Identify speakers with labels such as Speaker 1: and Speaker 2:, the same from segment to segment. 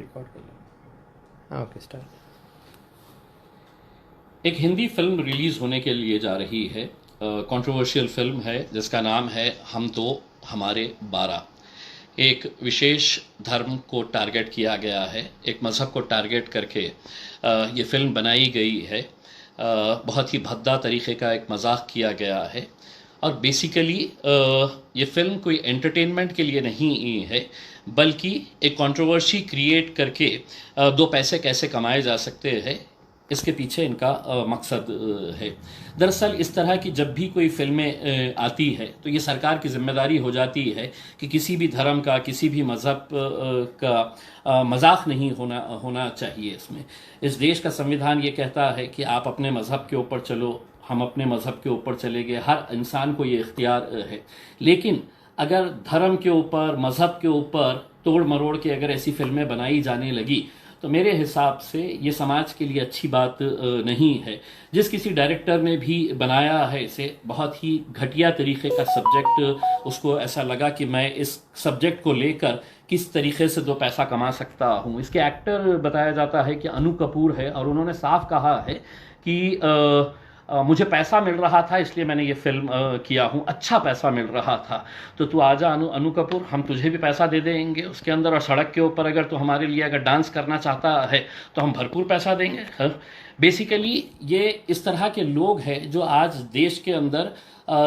Speaker 1: Record कर लो।
Speaker 2: हाँ okay start.
Speaker 1: एक हिंदी फिल्म रिलीज होने के लिए जा रही है। कंट्रोवर्शियल फिल्म है जिसका नाम है हम दो हमारे 12। एक विशेष धर्म को टारगेट किया गया है, एक मज़हब को टारगेट करके ये फिल्म बनाई गई है। बहुत ही भद्दा तरीके का एक मजाक किया गया है और बेसिकली ये फिल्म कोई एंटरटेनमेंट के लिए नहीं है, बल्कि एक कंट्रोवर्सी क्रिएट करके दो पैसे कैसे कमाए जा सकते हैं, इसके पीछे इनका मकसद है। दरअसल इस तरह की जब भी कोई फिल्में आती है तो ये सरकार की जिम्मेदारी हो जाती है कि किसी भी धर्म का, किसी भी मज़हब का मजाक नहीं होना चाहिए। इसमें इस देश का संविधान ये कहता है कि आप अपने मज़हब के ऊपर चलो, हम अपने मज़हब के ऊपर चलेंगे, हर इंसान को ये इख्तियार है। लेकिन अगर धर्म के ऊपर, मज़हब के ऊपर तोड़ मरोड़ के अगर ऐसी फिल्में बनाई जाने लगी तो मेरे हिसाब से ये समाज के लिए अच्छी बात नहीं है। जिस किसी डायरेक्टर ने भी बनाया है इसे, बहुत ही घटिया तरीके का सब्जेक्ट उसको ऐसा लगा कि मैं इस सब्जेक्ट को लेकर किस तरीके से दो पैसा कमा सकता हूँ। इसके एक्टर बताया जाता है कि अनु कपूर है और उन्होंने साफ कहा है कि मुझे पैसा मिल रहा था इसलिए मैंने ये फिल्म किया हूँ, अच्छा पैसा मिल रहा था। तो तू आजा अनु कपूर, हम तुझे भी पैसा दे देंगे उसके अंदर, और सड़क के ऊपर अगर तू हमारे लिए अगर डांस करना चाहता है तो हम भरपूर पैसा देंगे। बेसिकली ये इस तरह के लोग हैं जो आज देश के अंदर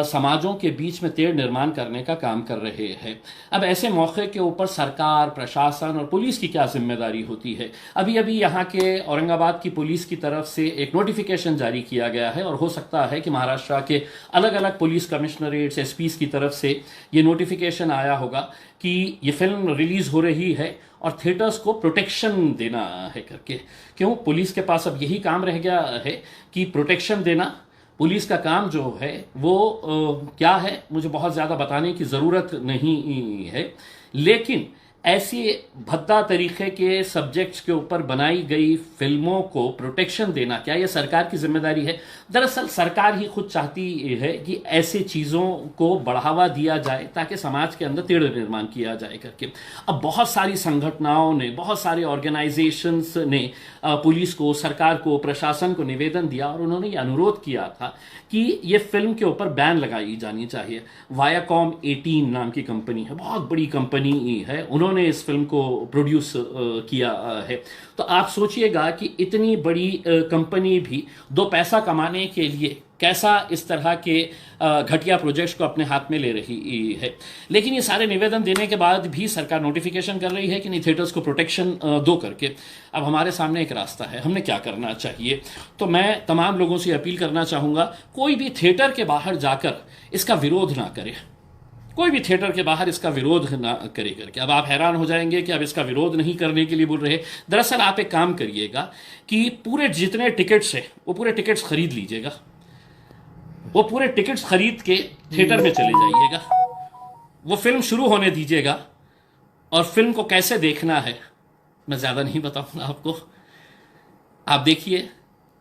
Speaker 1: समाजों के बीच में तेढ़ निर्माण करने का काम कर रहे हैं। अब ऐसे मौके के ऊपर सरकार, प्रशासन और पुलिस की क्या जिम्मेदारी होती है। अभी अभी यहाँ के औरंगाबाद की पुलिस की तरफ से एक नोटिफिकेशन जारी किया गया है और हो सकता है कि महाराष्ट्र के अलग अलग पुलिस कमिश्नरेट्स, एसपीज की तरफ से ये नोटिफिकेशन आया होगा कि ये फिल्म रिलीज हो रही है और थिएटर्स को प्रोटेक्शन देना है करके। क्यों? पुलिस के पास अब यही काम रह गया है कि प्रोटेक्शन देना। पुलिस का काम जो है वो क्या है मुझे बहुत ज़्यादा बताने की ज़रूरत नहीं है, लेकिन ऐसी भद्दा तरीके के सब्जेक्ट्स के ऊपर बनाई गई फिल्मों को प्रोटेक्शन देना, क्या ये सरकार की जिम्मेदारी है? दरअसल सरकार ही खुद चाहती है कि ऐसे चीज़ों को बढ़ावा दिया जाए ताकि समाज के अंदर तेढ़ निर्माण किया जाए करके। अब बहुत सारी संगठनाओं ने, बहुत सारे ऑर्गेनाइजेशंस ने पुलिस को, सरकार को, प्रशासन को निवेदन दिया और उन्होंने ये अनुरोध किया था कि ये फिल्म के ऊपर बैन लगाई जानी चाहिए। वायाकॉम 18 नाम की कंपनी है, बहुत बड़ी कंपनी है, उन्होंने इस फिल्म को प्रोड्यूस किया है। तो आप सोचिएगा कि इतनी बड़ी कंपनी भी दो पैसा कमाने के लिए कैसा इस तरह के घटिया प्रोजेक्ट्स को अपने हाथ में ले रही है। लेकिन ये सारे निवेदन देने के बाद भी सरकार नोटिफिकेशन कर रही है कि नहीं, थिएटर्स को प्रोटेक्शन दो करके। अब हमारे सामने एक रास्ता है, हमने क्या करना चाहिए। तो मैं तमाम लोगों से अपील करना चाहूँगा, कोई भी थिएटर के बाहर जाकर इसका विरोध ना करे, कोई भी थिएटर के बाहर इसका विरोध ना करे करके। अब आप हैरान हो जाएंगे कि अब इसका विरोध नहीं करने के लिए बोल रहे। दरअसल आप एक काम करिएगा कि पूरे जितने टिकट्स हैं वो पूरे टिकट्स खरीद लीजिएगा, वो पूरे टिकट्स खरीद के थिएटर में चले जाइएगा, वो फिल्म शुरू होने दीजिएगा और फिल्म को कैसे देखना है मैं ज़्यादा नहीं बताऊंगा आपको। आप देखिए,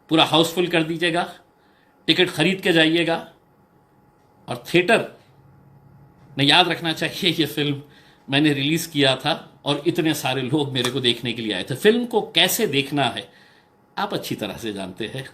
Speaker 1: पूरा हाउसफुल कर दीजिएगा, टिकट खरीद के जाइएगा और थिएटर ने याद रखना चाहिए ये फिल्म मैंने रिलीज़ किया था और इतने सारे लोग मेरे को देखने के लिए आए थे। फिल्म को कैसे देखना है आप अच्छी तरह से जानते हैं।